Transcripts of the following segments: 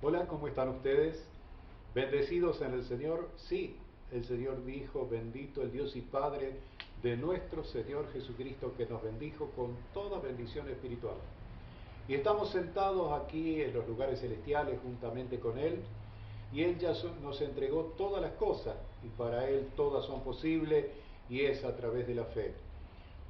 Hola, ¿cómo están ustedes? ¿Bendecidos en el Señor? Sí, el Señor dijo, bendito el Dios y Padre de nuestro Señor Jesucristo, que nos bendijo con toda bendición espiritual. Y estamos sentados aquí en los lugares celestiales juntamente con Él, y Él ya nos entregó todas las cosas, y para Él todas son posibles, y es a través de la fe.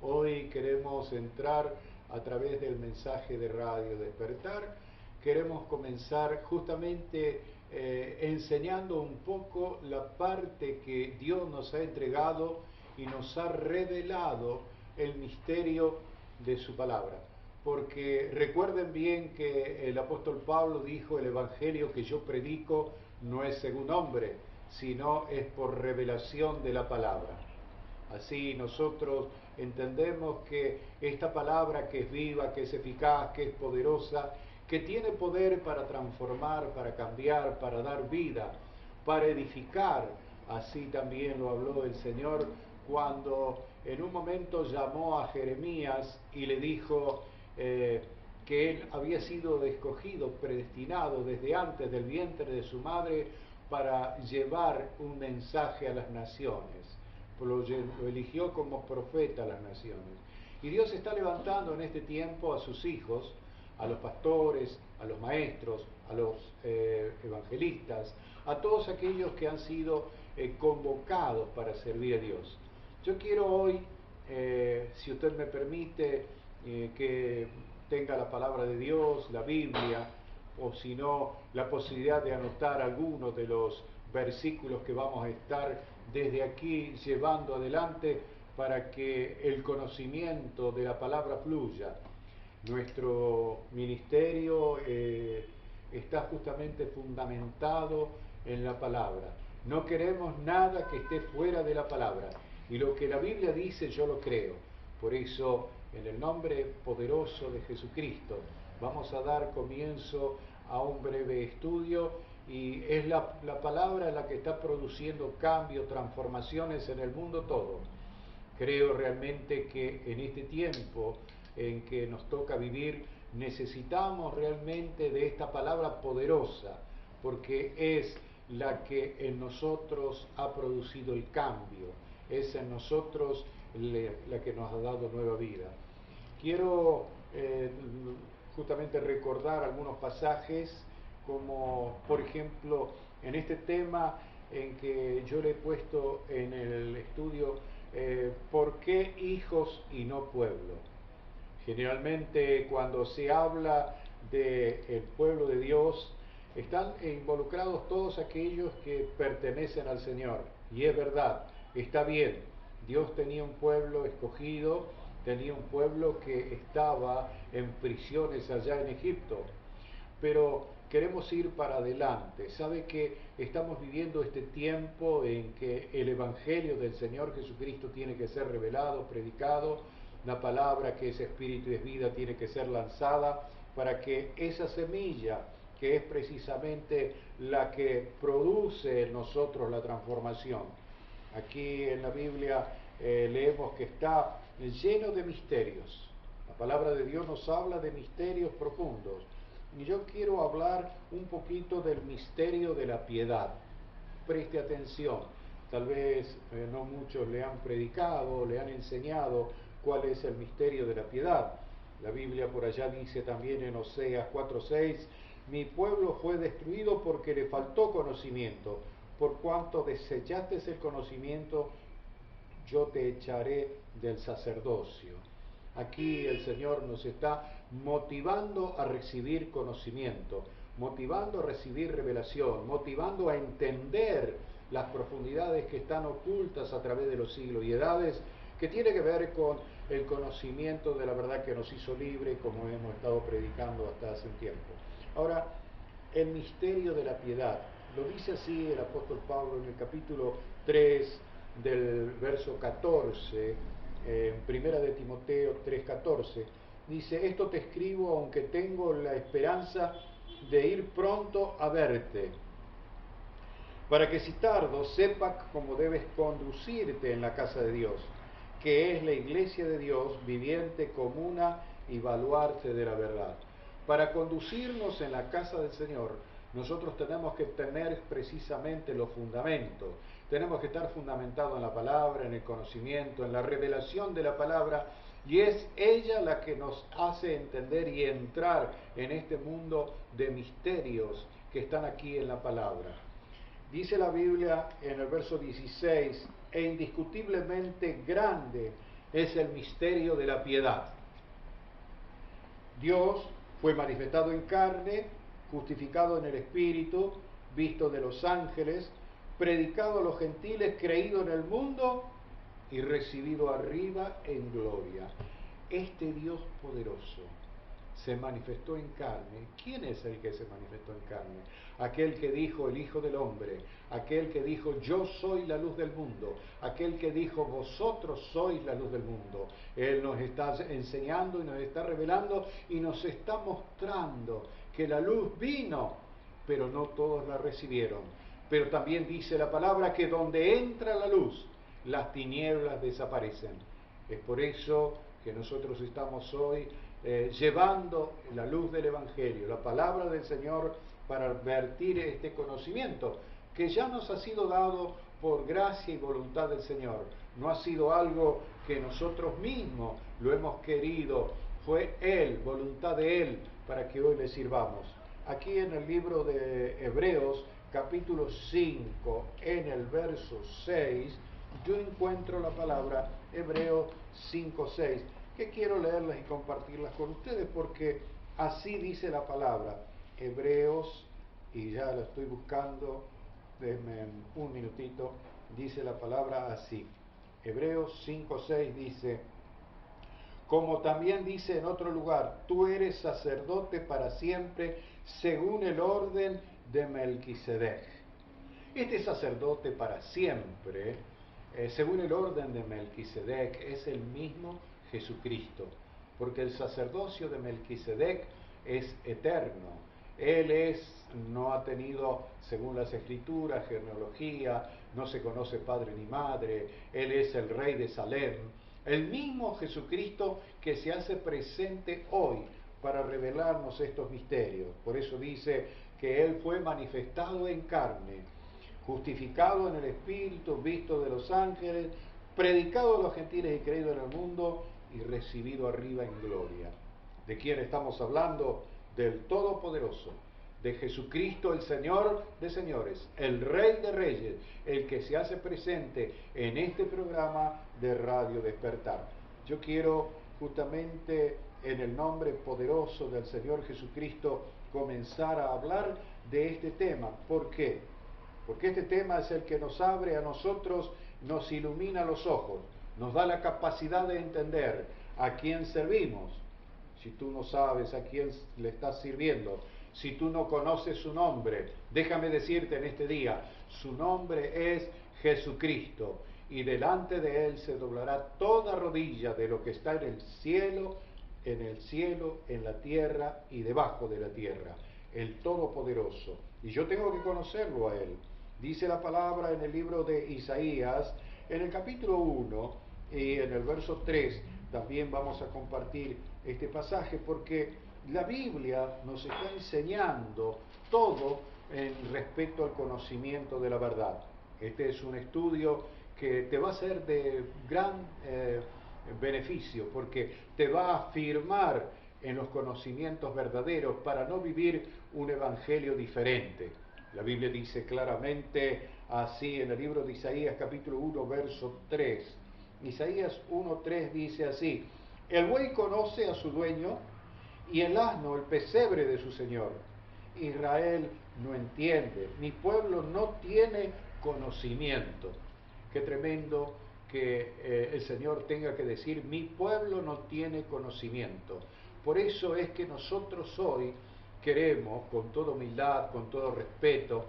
Hoy queremos entrar a través del mensaje de Radio Despertar. Queremos comenzar justamente enseñando un poco la parte que Dios nos ha entregado y nos ha revelado el misterio de su palabra. Porque recuerden bien que el apóstol Pablo dijo, el evangelio que yo predico no es según hombre, sino es por revelación de la palabra. Así nosotros entendemos que esta palabra que es viva, que es eficaz, que es poderosa, que tiene poder para transformar, para cambiar, para dar vida, para edificar, así también lo habló el Señor cuando en un momento llamó a Jeremías y le dijo que él había sido escogido, predestinado desde antes del vientre de su madre para llevar un mensaje a las naciones. Lo eligió como profeta a las naciones. Y Dios está levantando en este tiempo a sus hijos, a los pastores, a los maestros, a los evangelistas, a todos aquellos que han sido convocados para servir a Dios. Yo quiero hoy, si usted me permite, que tenga la palabra de Dios, la Biblia, o si no, la posibilidad de anotar algunos de los versículos que vamos a estar desde aquí llevando adelante para que el conocimiento de la palabra fluya. Nuestro ministerio está justamente fundamentado en la palabra. No queremos nada que esté fuera de la palabra. Y lo que la Biblia dice yo lo creo. Por eso, en el nombre poderoso de Jesucristo, vamos a dar comienzo a un breve estudio y es la palabra la que está produciendo cambios, transformaciones en el mundo todo. Creo realmente que en este tiempo en que nos toca vivir necesitamos realmente de esta palabra poderosa, porque es la que en nosotros ha producido el cambio, es en nosotros la que nos ha dado nueva vida. Quiero justamente recordar algunos pasajes, como por ejemplo en este tema en que yo le he puesto en el estudio, ¿por qué hijos y no pueblo? Generalmente cuando se habla del pueblo de Dios, están involucrados todos aquellos que pertenecen al Señor. Y es verdad, está bien, Dios tenía un pueblo escogido, tenía un pueblo que estaba en prisiones allá en Egipto, pero queremos ir para adelante. Sabe que estamos viviendo este tiempo en que el Evangelio del Señor Jesucristo tiene que ser revelado, predicado, la palabra que es espíritu y es vida tiene que ser lanzada para que esa semilla, que es precisamente la que produce en nosotros la transformación. Aquí en la Biblia leemos que está lleno de misterios. La palabra de Dios nos habla de misterios profundos. Y yo quiero hablar un poquito del misterio de la piedad. Preste atención, tal vez no muchos le han predicado, le han enseñado cuál es el misterio de la piedad. La Biblia por allá dice también en Oseas 4:6, mi pueblo fue destruido porque le faltó conocimiento, por cuanto desechaste el conocimiento, yo te echaré del sacerdocio. Aquí el Señor nos está motivando a recibir conocimiento, motivando a recibir revelación, motivando a entender las profundidades que están ocultas a través de los siglos y edades, que tiene que ver con el conocimiento de la verdad que nos hizo libre, como hemos estado predicando hasta hace un tiempo. Ahora, el misterio de la piedad, lo dice así el apóstol Pablo en el capítulo 3 del verso 14, en primera de Timoteo 3:14, dice, esto te escribo aunque tengo la esperanza de ir pronto a verte, para que si tardo sepas cómo debes conducirte en la casa de Dios, que es la iglesia de Dios, viviente, comuna y baluarte de la verdad. Para conducirnos en la casa del Señor nosotros tenemos que tener precisamente los fundamentos. Tenemos que estar fundamentados en la palabra, en el conocimiento, en la revelación de la palabra, y es ella la que nos hace entender y entrar en este mundo de misterios que están aquí en la palabra. Dice la Biblia en el verso 16, e indiscutiblemente grande es el misterio de la piedad. Dios fue manifestado en carne, justificado en el Espíritu, visto de los ángeles, predicado a los gentiles, creído en el mundo y recibido arriba en gloria. Este Dios poderoso se manifestó en carne. ¿Quién es el que se manifestó en carne? Aquel que dijo el Hijo del Hombre, aquel que dijo yo soy la luz del mundo, aquel que dijo vosotros sois la luz del mundo. Él nos está enseñando y nos está revelando y nos está mostrando que la luz vino, pero no todos la recibieron. Pero también dice la palabra que donde entra la luz, las tinieblas desaparecen. Es por eso que nosotros estamos hoy llevando la luz del Evangelio, la palabra del Señor, para advertir este conocimiento que ya nos ha sido dado por gracia y voluntad del Señor. No ha sido algo que nosotros mismos lo hemos querido, fue Él, voluntad de Él, para que hoy le sirvamos. Aquí en el libro de Hebreos, capítulo 5, en el verso 6, yo encuentro la palabra Hebreos 5:6, que quiero leerlas y compartirlas con ustedes porque así dice la palabra. Hebreos, y ya la estoy buscando, denme un minutito, dice la palabra así. Hebreos 5:6 dice, como también dice en otro lugar, tú eres sacerdote para siempre según el orden de Melquisedec. Este sacerdote para siempre, según el orden de Melquisedec, es el mismo Jesucristo, porque el sacerdocio de Melquisedec es eterno. Él no ha tenido, según las escrituras, genealogía, no se conoce padre ni madre, Él es el rey de Salem, el mismo Jesucristo que se hace presente hoy para revelarnos estos misterios. Por eso dice que Él fue manifestado en carne, justificado en el Espíritu, visto de los ángeles, predicado a los gentiles y creído en el mundo y recibido arriba en gloria. ¿De quién estamos hablando? Del Todopoderoso, de Jesucristo, el Señor de señores, el Rey de reyes, el que se hace presente en este programa de Radio Despertar. Yo quiero justamente en el nombre poderoso del Señor Jesucristo comenzar a hablar de este tema. ¿Por qué? Porque este tema es el que nos abre a nosotros, nos ilumina los ojos, nos da la capacidad de entender a quién servimos. Si tú no sabes a quién le estás sirviendo, si tú no conoces su nombre, déjame decirte en este día, su nombre es Jesucristo, y delante de Él se doblará toda rodilla de lo que está en el cielo, en la tierra y debajo de la tierra, el Todopoderoso. Y yo tengo que conocerlo a Él. Dice la palabra en el libro de Isaías, en el capítulo 1 y en el verso 3, también vamos a compartir este pasaje porque la Biblia nos está enseñando todo en respecto al conocimiento de la verdad. Este es un estudio que te va a ser de gran beneficio porque te va a afirmar en los conocimientos verdaderos para no vivir un evangelio diferente. La Biblia dice claramente así en el libro de Isaías capítulo 1 verso 3. Isaías 1:3 dice así: el buey conoce a su dueño y el asno el pesebre de su señor. Israel no entiende, mi pueblo no tiene conocimiento. Qué tremendo que el Señor tenga que decir, mi pueblo no tiene conocimiento. Por eso es que nosotros hoy queremos, con toda humildad, con todo respeto,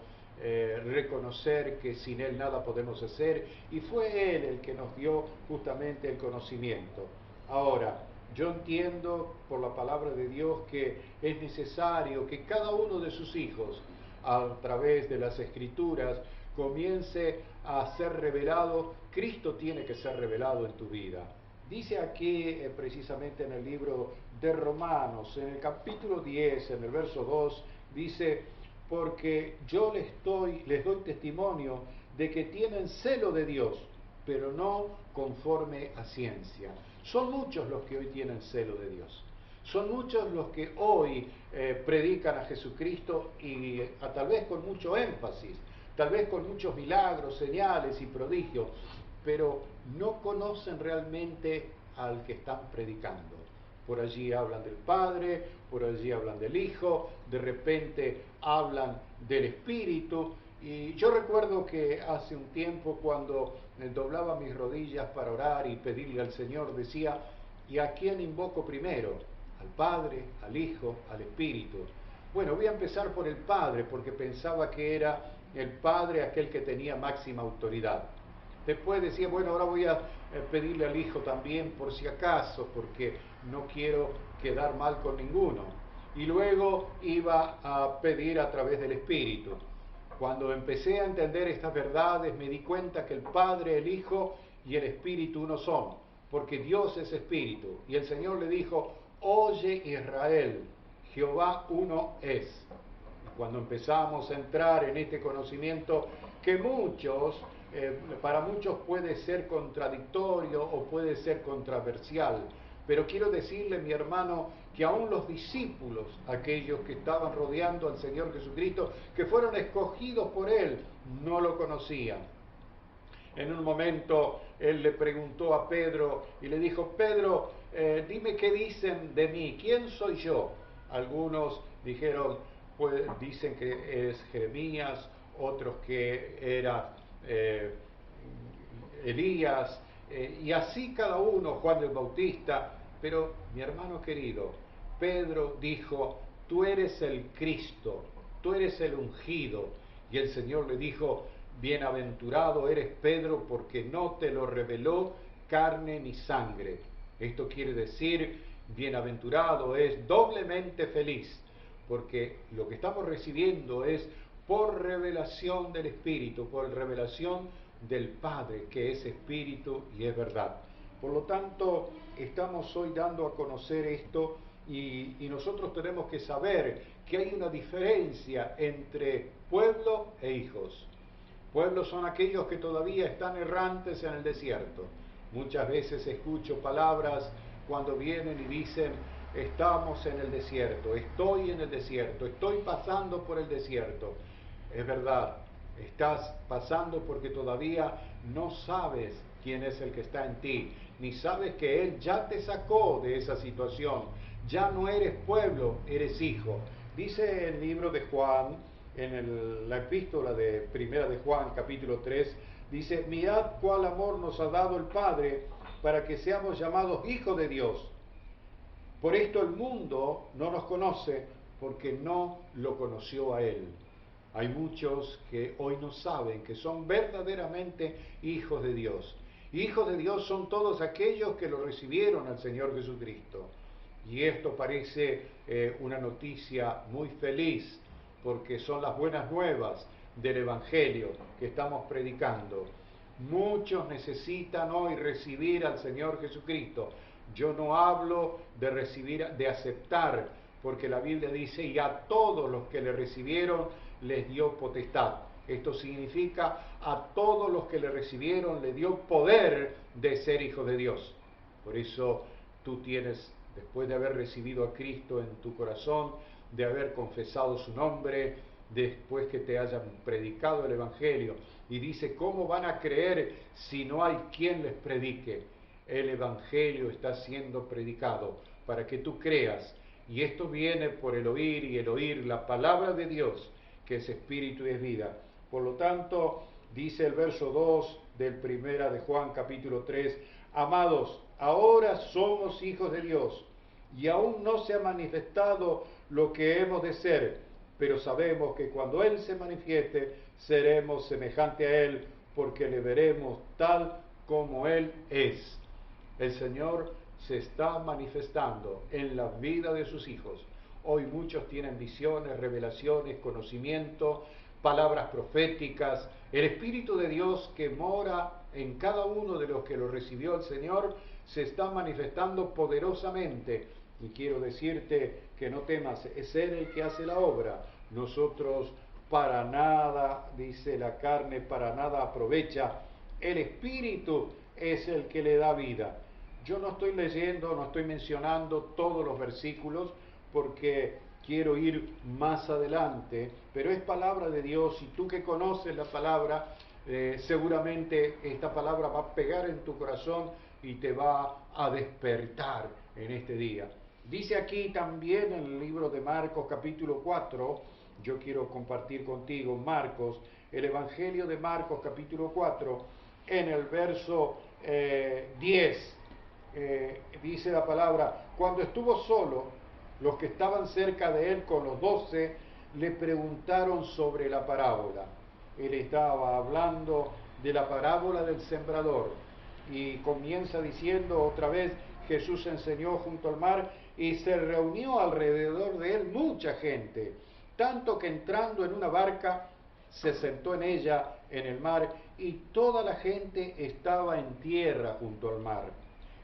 reconocer que sin Él nada podemos hacer, y fue Él el que nos dio justamente el conocimiento. Ahora, yo entiendo por la palabra de Dios que es necesario que cada uno de sus hijos, a través de las Escrituras, comience a ser revelado. Cristo tiene que ser revelado en tu vida. Dice aquí precisamente en el libro de Romanos, en el capítulo 10, en el verso 2, dice: porque yo les doy testimonio de que tienen celo de Dios, pero no conforme a ciencia. Son muchos los que hoy tienen celo de Dios. Son muchos los que hoy predican a Jesucristo y tal vez con mucho énfasis, tal vez con muchos milagros, señales y prodigios, pero no conocen realmente al que están predicando. Por allí hablan del Padre, por allí hablan del Hijo, de repente hablan del Espíritu. Y yo recuerdo que hace un tiempo, cuando doblaba mis rodillas para orar y pedirle al Señor, decía: ¿y a quién invoco primero? ¿Al Padre, al Hijo, al Espíritu? Bueno, voy a empezar por el Padre, porque pensaba que era el Padre aquel que tenía máxima autoridad. Después decía, bueno, ahora voy a pedirle al Hijo también, por si acaso, porque no quiero quedar mal con ninguno. Y luego iba a pedir a través del Espíritu. Cuando empecé a entender estas verdades, me di cuenta que el Padre, el Hijo y el Espíritu uno son, porque Dios es Espíritu. Y el Señor le dijo: oye Israel, Jehová uno es. Y cuando empezamos a entrar en este conocimiento, que para muchos puede ser contradictorio o puede ser controversial, pero quiero decirle, mi hermano, que aún los discípulos, aquellos que estaban rodeando al Señor Jesucristo, que fueron escogidos por Él, no lo conocían. En un momento Él le preguntó a Pedro y le dijo: Pedro, dime qué dicen de mí, ¿quién soy yo? Algunos dijeron, pues dicen que es Jeremías, otros que era Elías, y así cada uno, Juan el Bautista. Pero mi hermano querido, Pedro dijo: tú eres el Cristo, tú eres el ungido. Y el Señor le dijo: bienaventurado eres Pedro, porque no te lo reveló carne ni sangre. Esto quiere decir, bienaventurado es doblemente feliz, porque lo que estamos recibiendo es por revelación del Espíritu, por revelación del Padre, que es Espíritu y es verdad. Por lo tanto, estamos hoy dando a conocer esto, y nosotros tenemos que saber que hay una diferencia entre pueblo e hijos. Pueblos son aquellos que todavía están errantes en el desierto. Muchas veces escucho palabras cuando vienen y dicen: estamos en el desierto, estoy en el desierto, estoy pasando por el desierto. Es verdad, estás pasando porque todavía no sabes quién es el que está en ti, ni sabes que Él ya te sacó de esa situación. Ya no eres pueblo, eres hijo. Dice el libro de Juan, en la epístola de Primera de Juan, capítulo 3, dice: mirad cuál amor nos ha dado el Padre para que seamos llamados hijos de Dios. Por esto el mundo no nos conoce, porque no lo conoció a Él. Hay muchos que hoy no saben que son verdaderamente hijos de Dios. Hijos de Dios son todos aquellos que lo recibieron al Señor Jesucristo. Y esto parece una noticia muy feliz, porque son las buenas nuevas del Evangelio que estamos predicando. Muchos necesitan hoy recibir al Señor Jesucristo. Yo no hablo de recibir, de aceptar, porque la Biblia dice: y a todos los que le recibieron les dio potestad. Esto significa, a todos los que le recibieron le dio poder de ser hijos de Dios. Por eso tú tienes, después de haber recibido a Cristo en tu corazón, de haber confesado su nombre, después que te hayan predicado el Evangelio, y dice: ¿cómo van a creer si no hay quien les predique? El Evangelio está siendo predicado para que tú creas, y esto viene por el oír, y el oír la palabra de Dios, que es espíritu y es vida. Por lo tanto, dice el verso 2 del Primera de Juan capítulo 3: amados, ahora somos hijos de Dios, y aún no se ha manifestado lo que hemos de ser, pero sabemos que cuando Él se manifieste, seremos semejante a Él, porque le veremos tal como Él es. El Señor se está manifestando en la vida de sus hijos. Hoy muchos tienen visiones, revelaciones, conocimiento, palabras proféticas. El Espíritu de Dios que mora en cada uno de los que lo recibió el Señor se está manifestando poderosamente. Y quiero decirte que no temas, es Él el que hace la obra, nosotros para nada, dice la carne, para nada aprovecha. El Espíritu es el que le da vida. Yo no estoy leyendo, no estoy mencionando todos los versículos porque quiero ir más adelante, pero es palabra de Dios y tú que conoces la palabra, seguramente esta palabra va a pegar en tu corazón y te va a despertar en este día. Dice aquí también en el libro de Marcos capítulo 4, yo quiero compartir contigo Marcos, el Evangelio de Marcos capítulo 4, en el verso 10, dice la palabra, cuando estuvo solo, los que estaban cerca de él con los 12 le preguntaron sobre la parábola. Él estaba hablando de la parábola del sembrador y comienza diciendo otra vez, Jesús enseñó junto al mar y se reunió alrededor de él mucha gente, tanto que entrando en una barca se sentó en ella en el mar y toda la gente estaba en tierra junto al mar.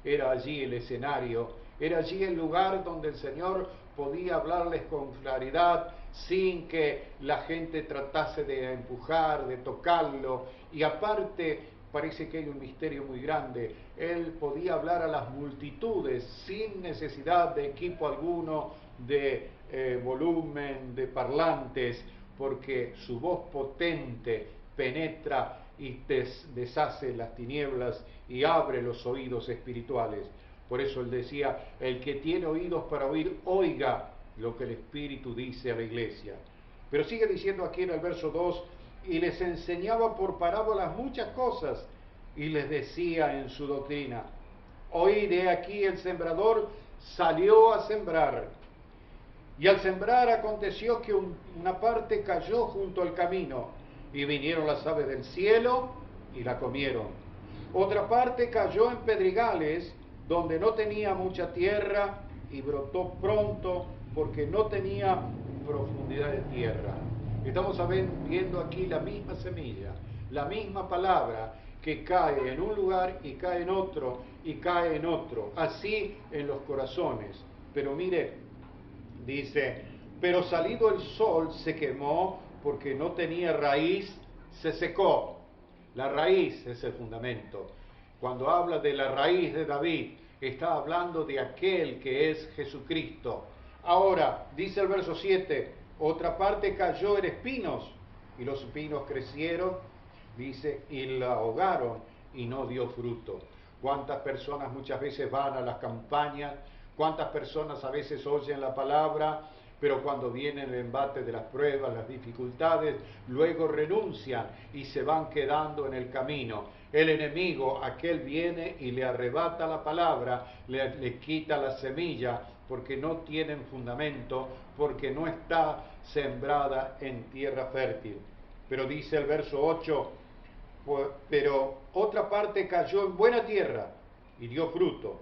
Era allí el escenario, era allí el lugar donde el Señor podía hablarles con claridad sin que la gente tratase de empujar, de tocarlo. Y aparte, parece que hay un misterio muy grande. Él podía hablar a las multitudes sin necesidad de equipo alguno, de volumen, de parlantes, porque su voz potente penetra y deshace las tinieblas y abre los oídos espirituales. Por eso él decía, el que tiene oídos para oír, oiga lo que el Espíritu dice a la iglesia. Pero sigue diciendo aquí en el verso 2, y les enseñaba por parábolas muchas cosas, y les decía en su doctrina, oíd, he aquí el sembrador salió a sembrar. Y al sembrar aconteció que una parte cayó junto al camino, y vinieron las aves del cielo y la comieron. Otra parte cayó en pedregales, donde no tenía mucha tierra, y brotó pronto, porque no tenía profundidad de tierra. Estamos viendo aquí la misma semilla, la misma palabra, que cae en un lugar y cae en otro, y cae en otro, así en los corazones. Pero mire, dice, pero salido el sol se quemó porque no tenía raíz, se secó. La raíz es el fundamento. Cuando habla de la raíz de David, está hablando de aquel que es Jesucristo. Ahora, dice el verso 7, otra parte cayó en espinos, y los espinos crecieron, dice, y la ahogaron, y no dio fruto. ¿Cuántas personas muchas veces van a las campañas? ¿Cuántas personas a veces oyen la palabra, pero cuando viene el embate de las pruebas, las dificultades, luego renuncian y se van quedando en el camino? El enemigo, aquel viene y le arrebata la palabra, le quita la semilla, porque no tienen fundamento, porque no está sembrada en tierra fértil. Pero dice el verso 8, pero otra parte cayó en buena tierra y dio fruto,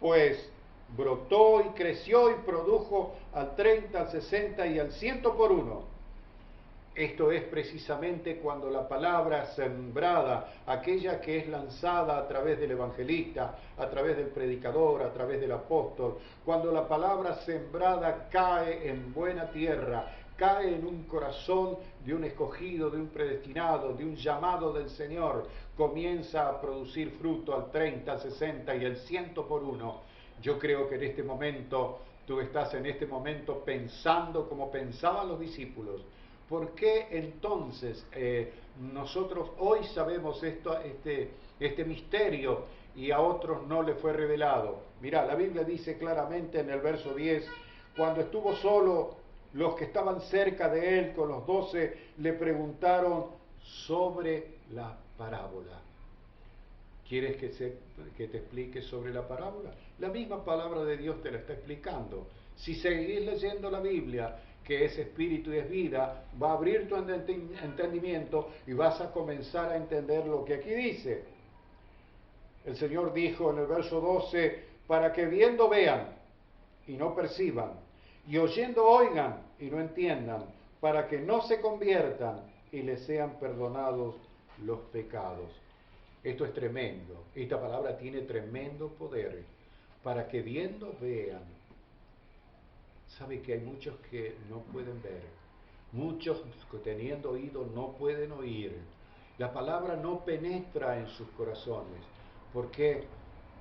pues brotó y creció y produjo al 30, al 60 y al 100 por uno. Esto es precisamente cuando la palabra sembrada, aquella que es lanzada a través del evangelista, a través del predicador, a través del apóstol, cuando la palabra sembrada cae en buena tierra, cae en un corazón de un escogido, de un predestinado, de un llamado del Señor, comienza a producir fruto al 30, al 60 y al 100 por uno. Yo creo que en este momento, tú estás en este momento pensando como pensaban los discípulos. ¿Por qué entonces nosotros hoy sabemos este misterio y a otros no le fue revelado? Mirá, la Biblia dice claramente en el verso 10, cuando estuvo solo, los que estaban cerca de él con los 12 le preguntaron sobre la parábola. ¿Quieres que te explique sobre la parábola? La misma palabra de Dios te la está explicando. Si seguís leyendo la Biblia, que es espíritu y es vida, va a abrir tu entendimiento y vas a comenzar a entender lo que aquí dice. El Señor dijo en el verso 12, para que viendo vean y no perciban, y oyendo oigan y no entiendan, para que no se conviertan y les sean perdonados los pecados. Esto es tremendo. Esta palabra tiene tremendo poder para que viendo vean. Sabe que hay muchos que no pueden ver, Muchos que teniendo oído no pueden oír. La palabra no penetra en sus corazones. ¿Por qué?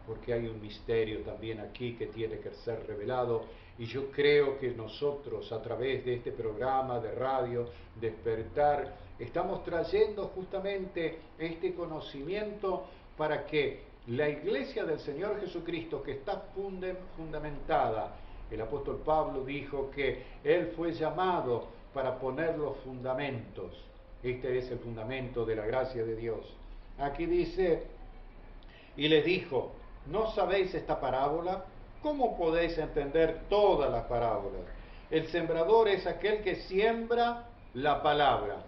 Porque hay un misterio también aquí que tiene que ser revelado, y yo creo que nosotros a través de este programa de radio Despertar estamos trayendo justamente este conocimiento para que la iglesia del Señor Jesucristo, que está fundamentada, el apóstol Pablo dijo que él fue llamado para poner los fundamentos. Este es el fundamento de la gracia de Dios. Aquí dice, y les dijo, ¿no sabéis esta parábola? ¿Cómo podéis entender todas las parábolas? El sembrador es aquel que siembra la palabra.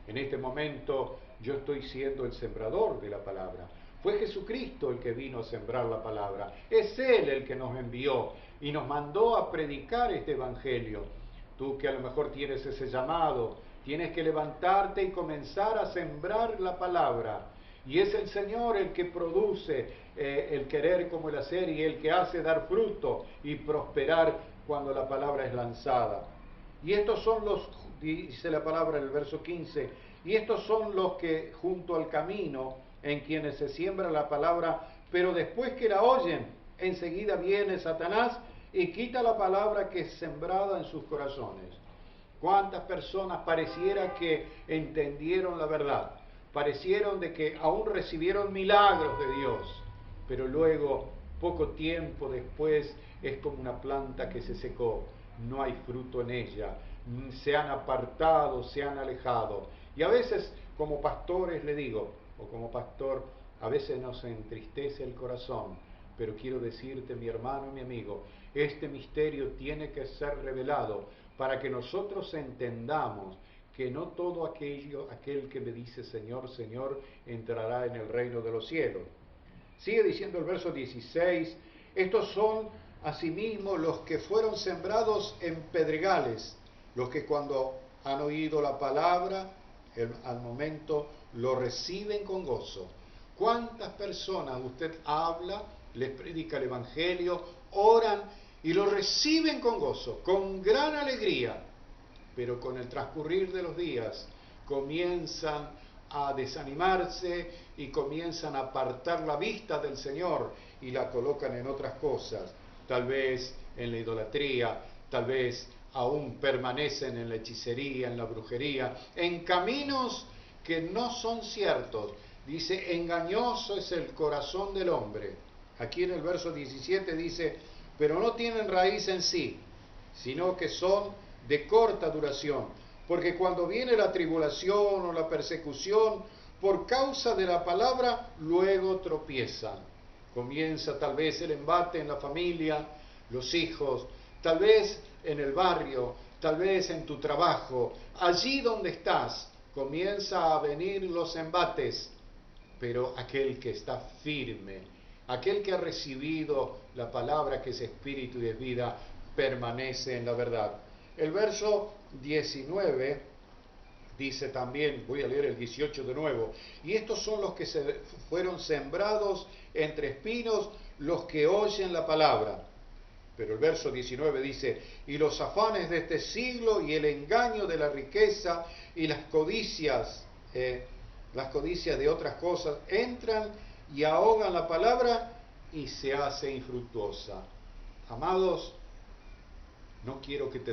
En este momento yo estoy siendo el sembrador de la palabra. Fue Jesucristo el que vino a sembrar la palabra. Es Él el que nos envió y nos mandó a predicar este evangelio. Tú que a lo mejor tienes ese llamado, tienes que levantarte y comenzar a sembrar la palabra. Y es el Señor el que produce el querer como el hacer, y el que hace dar fruto y prosperar cuando la palabra es lanzada. Y estos son los, dice la palabra en el verso 15, y estos son los que junto al camino en quienes se siembra la palabra, pero después que la oyen, enseguida viene Satanás y quita la palabra que es sembrada en sus corazones. ¿Cuántas personas pareciera que entendieron la verdad? Parecieron de que aún recibieron milagros de Dios, pero luego, poco tiempo después, es como una planta que se secó, no hay fruto en ella, se han apartado, se han alejado. Y a veces, como pastores le digo, o como pastor, a veces nos entristece el corazón, pero quiero decirte, mi hermano y mi amigo, este misterio tiene que ser revelado para que nosotros entendamos que no todo aquel que me dice Señor, Señor, entrará en el reino de los cielos. Sigue diciendo el verso 16, estos son asimismo los que fueron sembrados en pedregales, los que cuando han oído la palabra, al momento lo reciben con gozo. ¿Cuántas personas usted habla, les predica el evangelio, oran y lo reciben con gozo, con gran alegría? Pero con el transcurrir de los días comienzan a desanimarse y comienzan a apartar la vista del Señor y la colocan en otras cosas, tal vez en la idolatría, tal vez aún permanecen en la hechicería, en la brujería, en caminos que no son ciertos. Dice, engañoso es el corazón del hombre. Aquí en el verso 17 dice, pero no tienen raíz en sí, sino que son de corta duración, porque cuando viene la tribulación o la persecución por causa de la palabra, luego tropiezan. Comienza tal vez el embate en la familia, los hijos, tal vez en el barrio, tal vez en tu trabajo, allí donde estás, comienza a venir los embates, pero aquel que está firme, aquel que ha recibido la palabra que es espíritu y es vida, permanece en la verdad. El verso 19 dice también, voy a leer el 18 de nuevo, y estos son los que fueron sembrados entre espinos, los que oyen la palabra. Pero el verso 19 dice, y los afanes de este siglo y el engaño de la riqueza y las codicias de otras cosas entran y ahogan la palabra y se hace infructuosa. Amados, no quiero que te